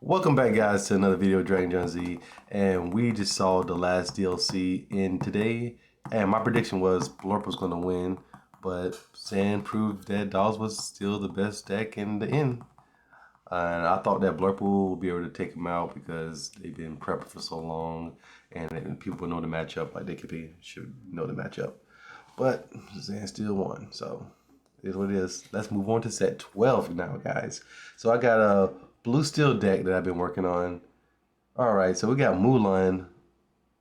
Welcome back, guys, to another video of Dragonjonz, and we just saw the last DLC in today, and my prediction was Blorp was going to win, but Sand proved that Dolls was still the best deck in the end. And I thought that Blurple would be able to take him out because they've been prepping for so long, and people know the matchup, like should know the matchup. But Zan still won, so it is what it is. Let's move on to set 12 now, guys. So I got a blue steel deck that I've been working on. All right, so we got Mulan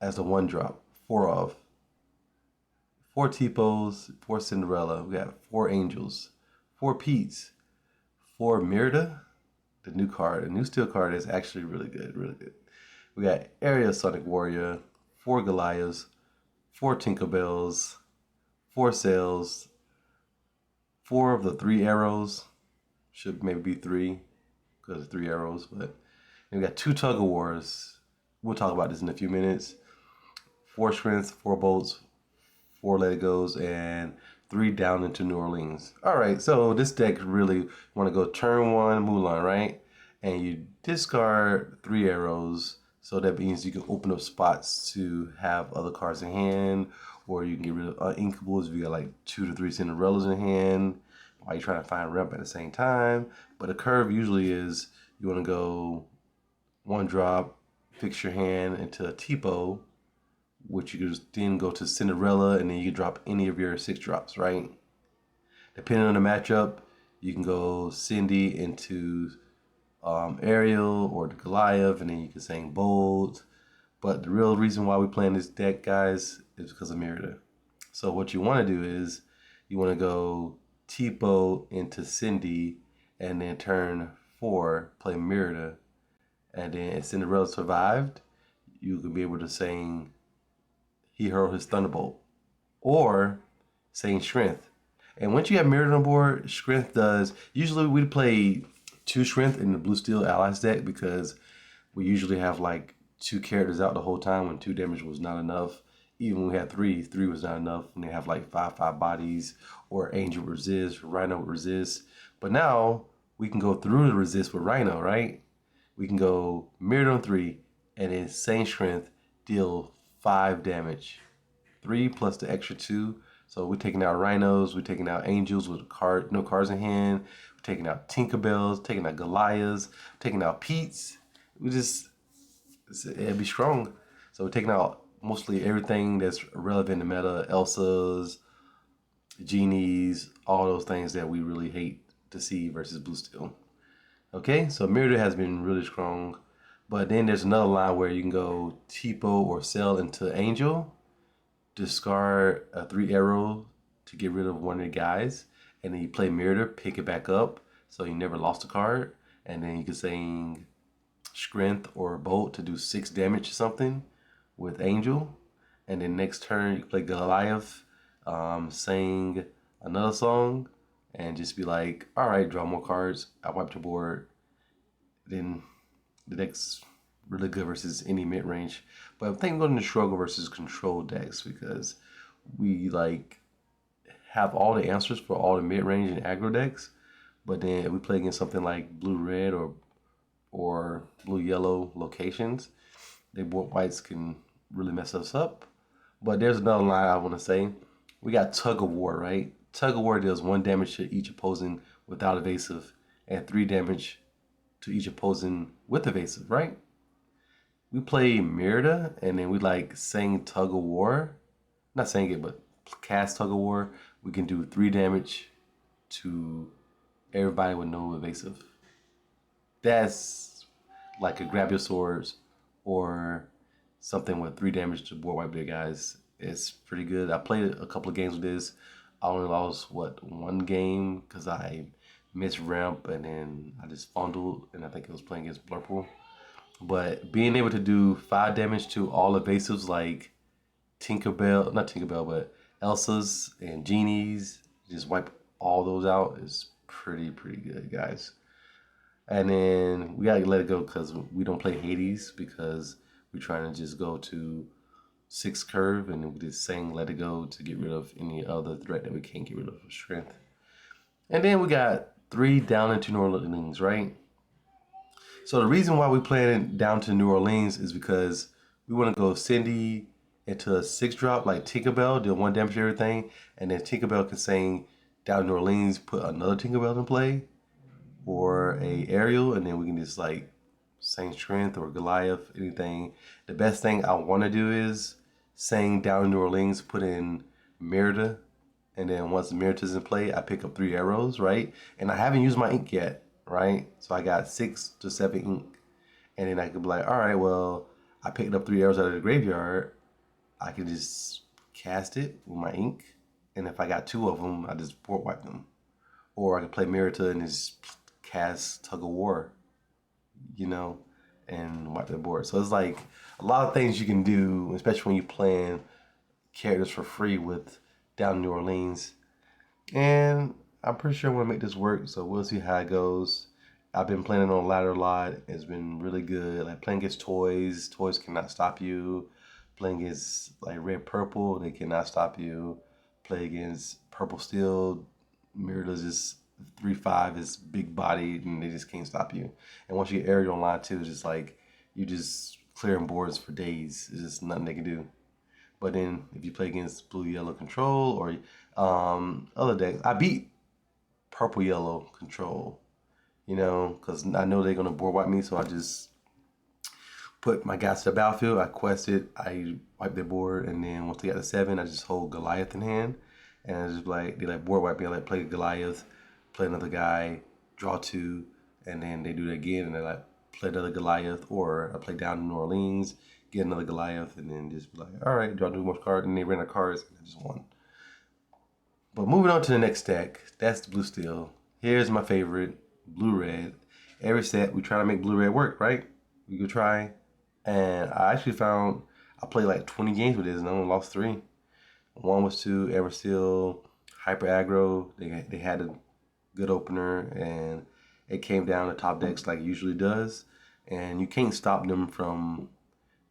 as the one drop, 4 T-Pose, 4 Cinderella. We got 4 Angels, 4 Pete's, 4 Mirda, the new card. The new steel card is actually really good, really good. We got Area Sonic Warrior, 4 Goliaths, 4 Tinkerbells, 4 Sails, 4 of the 3 arrows. Should maybe be 3 because of 3 arrows, but we got 2 Tug of Wars. We'll talk about this in a few minutes. 4 Strength, 4 Bolts, 4 Let It Goes, and 3 Down into New Orleans. All right, so this deck really want to go turn 1 Mulan, right? And you discard 3 arrows, so that means you can open up spots to have other cards in hand, or you can get rid of Inkables if you got like 2 to 3 Cinderellas in hand while you're trying to find Ramp at the same time. But a curve usually is you want to go 1 drop, fix your hand into a Tipo, which you can then go to Cinderella, and then you can drop any of your 6 drops, right? Depending on the matchup, you can go Cindy into Ariel or the Goliath, and then you can sing Bold. But the real reason why we're playing this deck, guys, is because of Merida. So what you want to do is you want to go Tipo into Cindy, and then turn 4, play Merida, and then if Cinderella survived, you can be able to sing He Hurled His Thunderbolt, or saying Strength. And once you have Merida on board, Strength does, usually we play 2 Strength in the Blue Steel Allies deck because we usually have like 2 characters out the whole time when 2 damage was not enough. Even when we had 3 was not enough when they have like 5 bodies, or Angel resist, Rhino resist. But now we can go through the resist with Rhino, right? We can go Merida on 3, and then same Strength, deal 5 damage. 3 plus the extra 2. So we're taking out Rhinos, we're taking out Angels with no cards in hand, we're taking out Tinkerbells, taking out Goliaths, taking out Pete's. It'd be strong. So we're taking out mostly everything that's relevant to meta, Elsa's, Genies, all those things that we really hate to see versus Blue Steel. Okay, so Merida has been really strong. But then there's another line where you can go Tipo or Cell into Angel, discard a 3 arrow to get rid of one of the guys, and then you play Merida, pick it back up, so you never lost a card, and then you can sing Strength or Bolt to do 6 damage or something with Angel, and then next turn you play Goliath, sing another song, and just be like, all right, draw more cards, I wipe the board. Then the deck's really good versus any mid-range. But I think I'm going to struggle versus control decks because we like have all the answers for all the mid-range and aggro decks. But then if we play against something like blue-red or blue-yellow locations, they both whites can really mess us up. But there's another line I want to say. We got Tug of War, right? Tug of War deals 1 damage to each opposing without evasive, and 3 damage to each opposing with evasive, right? We play Merida, and then we like saying Tug of War. Not saying it, but cast Tug of War. We can do 3 damage to everybody with no evasive. That's like a grab your swords or something with 3 damage to board wipe their guys. It's pretty good. I played a couple of games with this. I only lost, 1 game because I missed ramp, and then I just fumbled, and I think it was playing against Blurple. But being able to do 5 damage to all evasives like not Tinkerbell, but Elsa's and Genie's, just wipe all those out is pretty good, guys. And then we gotta let it go because we don't play Hades because we're trying to just go to 6 curve, and we just saying let it go to get rid of any other threat that we can't get rid of strength. And then we got 3 down into New Orleans, right? So the reason why we playing down to New Orleans is because we want to go Cindy into a 6 drop like Tinkerbell, do one damage to everything, and then Tinkerbell can sing down New Orleans, put another Tinkerbell in play, or a Ariel, and then we can just like sing Strength or Goliath, anything. The best thing I want to do is sing down in New Orleans, put in Merida, and then once Merita's in play, I pick up 3 arrows, right? And I haven't used my ink yet, right? So I got 6 to 7 ink, and then I could be like, all right, well, I picked up 3 arrows out of the graveyard. I can just cast it with my ink, and if I got 2 of them, I just board wipe them. Or I could play Merita and just cast Tug of War, you know, and wipe the board. So it's like a lot of things you can do, especially when you're playing characters for free with down New Orleans. And I'm pretty sure I'm gonna make this work, so we'll see how it goes. I've been playing on ladder a lot. It's been really good. Like playing against toys. Toys cannot stop you. Playing against like red purple, they cannot stop you. Play against purple steel. Merida's just 3/5 is big body and they just can't stop you. And once you get Ariel online too, it's just like you just clearing boards for days. It's just nothing they can do. But then if you play against blue yellow control or other decks, I beat purple yellow control, you know, because I know they're gonna board wipe me, so I just put my guys to the battlefield. I quest it, I wipe their board, and then once they got to 7, I just hold Goliath in hand, and I just like they like board wipe me. I like play Goliath, play another guy, draw 2, and then they do it again, and they like play another Goliath, or I play down in New Orleans, get another Goliath, and then just be like, all right, draw 2 more cards, and they ran out of cards, and I just won. But moving on to the next deck, that's the blue steel. Here's my favorite, blue red. Every set we try to make blue red work, right? We go try. And I actually found I played like 20 games with this and I only lost 3. One was to Eversteel, Hyper Aggro. They had a good opener and it came down to top decks like it usually does. And you can't stop them from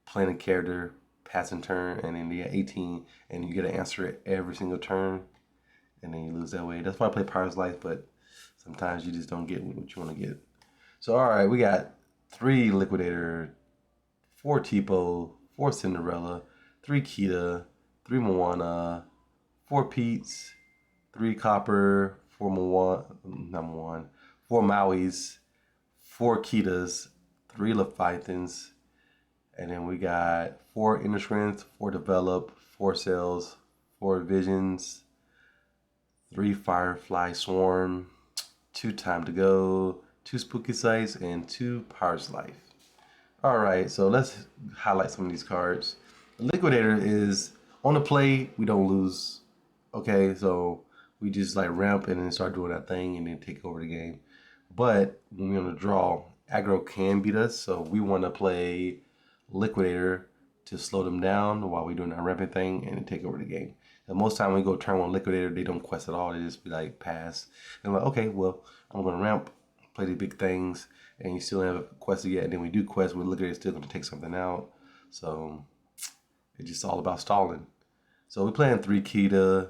playing a character, passing turn, and then they get 18 and you get to answer it every single turn. And then you lose that way. That's why I play Pirate's Life, but sometimes you just don't get what you want to get. So all right, we got 3 Liquidator, 4 Tipo, 4 Cinderella, 3 Kita, 3 Moana, 4 Pete's, 3 Copper, 4 Moana, not Moana, 4 Maui's, 4 Kitas, 3 Leviathans, and then we got 4 Inner Strength, 4 Develop, 4 Cells, 4 Visions, 3 Firefly Swarm, 2 Time to Go, 2 Spooky Sights, and 2 Pirate's Life. All right, so let's highlight some of these cards. The Liquidator is on the play, we don't lose. Okay, so we just like ramp and then start doing that thing and then take over the game. But when we're on the draw, aggro can beat us, so we want to play Liquidator to slow them down while we're doing that ramping thing and then take over the game. And most time we go turn 1 Liquidator, they don't quest at all. They just be like pass. And I'm like, okay, well, I'm gonna ramp, play the big things, and you still haven't quested yet. And then we do quest, we Liquidator still gonna take something out. So it's just all about stalling. So we're playing 3 Kita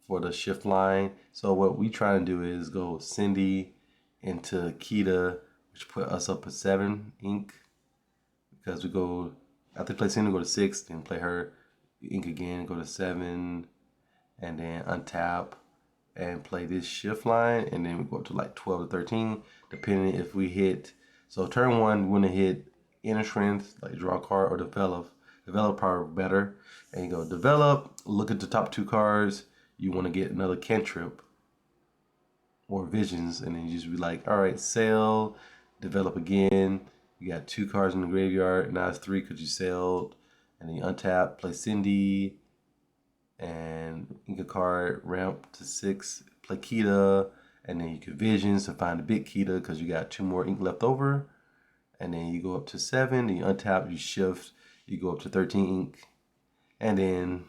for the shift line. So what we try to do is go Cindy into Kita, which put us up at 7 ink. Because we go after play Cindy, go to 6, then play her ink again, go to 7, and then untap and play this shift line, and then we go up to like 12 to 13, depending if we hit. So turn 1, we want to hit Inner Strength, like draw a card, or develop. Develop power better, and you go develop. Look at the top 2 cards. You want to get another cantrip or visions, and then you just be like, all right, sell, develop again. You got 2 cards in the graveyard. Now it's 3 because you sailed. And then you untap, play Cindy, and ink a card, ramp to 6, play Kita, and then you can visions to find the big Kita because you got 2 more ink left over. And then you go up to 7, and you untap, you shift, you go up to 13 ink. And then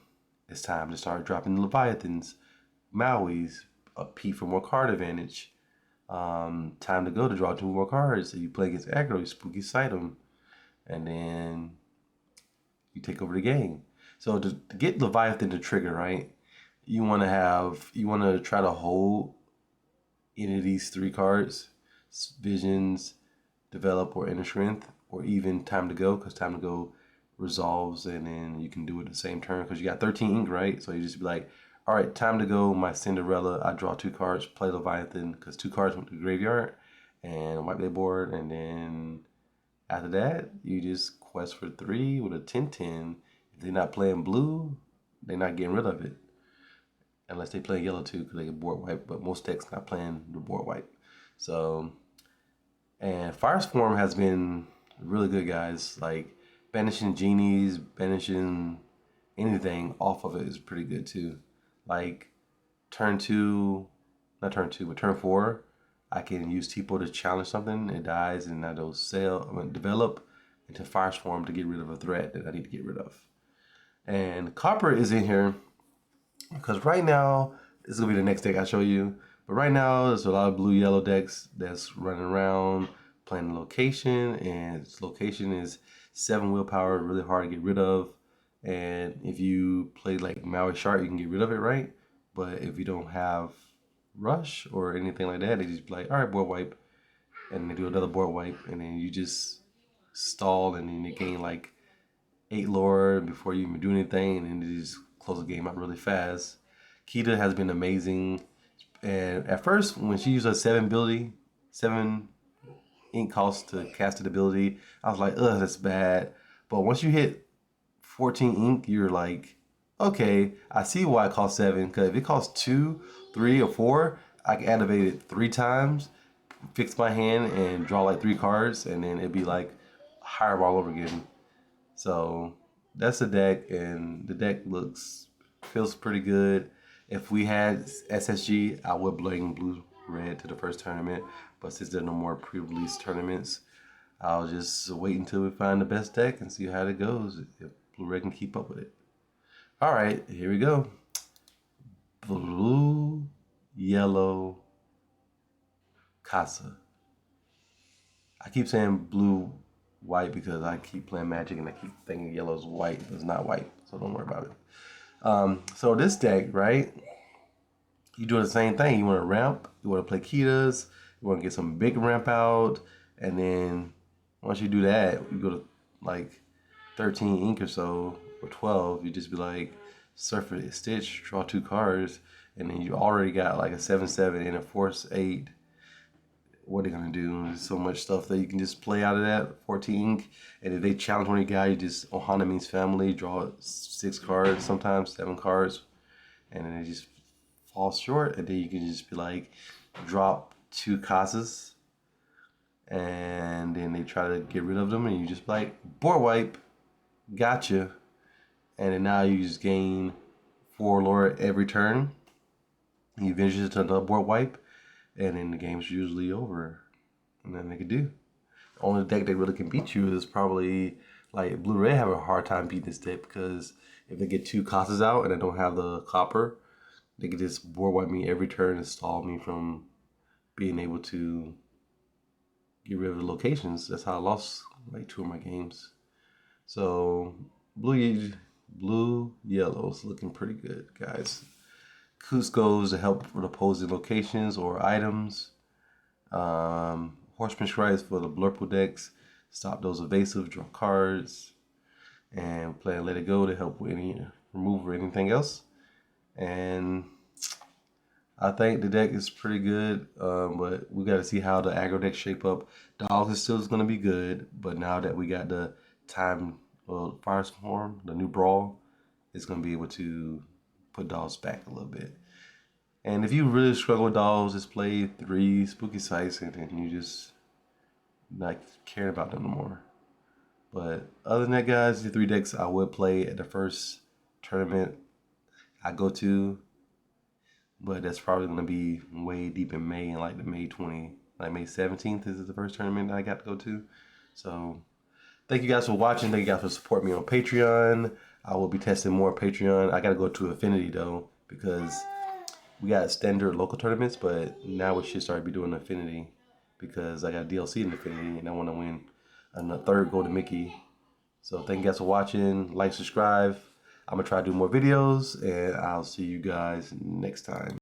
it's time to start dropping the Leviathans, Maui's, a P for more card advantage. Time to go to draw 2 more cards. So you play against aggro, you spooky sight them. And then you take over the game. So to get Leviathan to trigger, right, you want to try to hold any of these 3 cards, visions, develop or inner strength, or even time to go, because time to go resolves and then you can do it the same turn because you got 13 ink, right? So you just be like, all right, time to go, my Cinderella. I draw 2 cards, play Leviathan because 2 cards went to the graveyard and wipe their board. And then after that, you just quest for 3 with a 10/10. If they're not playing blue, they're not getting rid of it. Unless they play yellow too, because they get board wipe. But most decks not playing the board wipe. So, and Firestorm has been really good, guys. Like, banishing genies, banishing anything off of it is pretty good too. Like, turn 2, not turn 2, but turn 4, I can use Tipo to challenge something. It dies, and that'll develop into Firestorm to get rid of a threat that I need to get rid of. And Copper is in here because right now, this is going to be the next deck I show you. But right now, there's a lot of blue-yellow decks that's running around playing the location. And its location is 7 willpower, really hard to get rid of. And if you play like Maui Shark, you can get rid of it, right? But if you don't have Rush or anything like that, they just be like, all right, board wipe. And they do another board wipe. And then you just stall, and then you gain like 8 lore before you even do anything, and then you just close the game out really fast. Kita has been amazing. And at first, when she used a 7 ink cost to cast an ability, I was like, ugh, that's bad. But once you hit 14 ink, you're like, okay, I see why it costs 7. Because if it costs 2, 3, or 4, I can activate it 3 times, fix my hand, and draw like 3 cards, and then it'd be like higher all over again. So that's the deck, and the deck feels pretty good. If we had SSG, I would bring blue-red to the first tournament, but since there are no more pre-release tournaments, I'll just wait until we find the best deck and see how it goes, if blue-red can keep up with it. All right, here we go. Blue, yellow, Casa. I keep saying blue, white because I keep playing Magic and I keep thinking yellow's white, but it's not white, so don't worry about it. So this deck, right? You do the same thing. You want to ramp, you want to play Kitas, you want to get some big ramp out, and then once you do that, you go to like 13 ink or so, or 12, you just be like, Surfer Stitch, draw 2 cards, and then you already got like a 7/7 and a Force 8. What are they gonna do? There's so much stuff that you can just play out of that 14 ink. And if they challenge one of your guys, you just Ohana means family, draw 6 cards, sometimes 7 cards, and then it just falls short. And then you can just be like, drop 2 Casas, and then they try to get rid of them, and you just be like, board wipe, gotcha. And then now you just gain 4 lore every turn. You finish it to another board wipe, and then the game's usually over. And then they can do. The only deck that really can beat you is probably like Blue-Red have a hard time beating this deck because if they get 2 Casas out and I don't have the copper, they can just board wipe me every turn and stall me from being able to get rid of the locations. That's how I lost like 2 of my games. So blue, yellow's looking pretty good, guys. Cusco's to help with opposing locations or items. Horseman Strikes for the Blurple decks. Stop those evasive, draw cards. And play Let It Go to help with any remove or anything else. And I think the deck is pretty good, but we got to see how the aggro deck shape up. Dogs is still going to be good, but now that we got the Firestorm, the new Brawl, it's going to be able to put dolls back a little bit. And if you really struggle with dolls, just play 3 Spooky Sites and then you just not caring about them no more. But other than that, guys, the 3 decks I would play at the first tournament I go to, but that's probably going to be way deep in May, and like the May 17th is the first tournament I got to go to. So thank you guys for watching. Thank you guys for supporting me on Patreon. I will be testing more Patreon. I got to go to Affinity though, because we got standard local tournaments, but now we should start be doing Affinity because I got DLC in Affinity and I want to win a 3rd Golden Mickey. So thank you guys for watching. Like, subscribe. I'm going to try to do more videos, and I'll see you guys next time.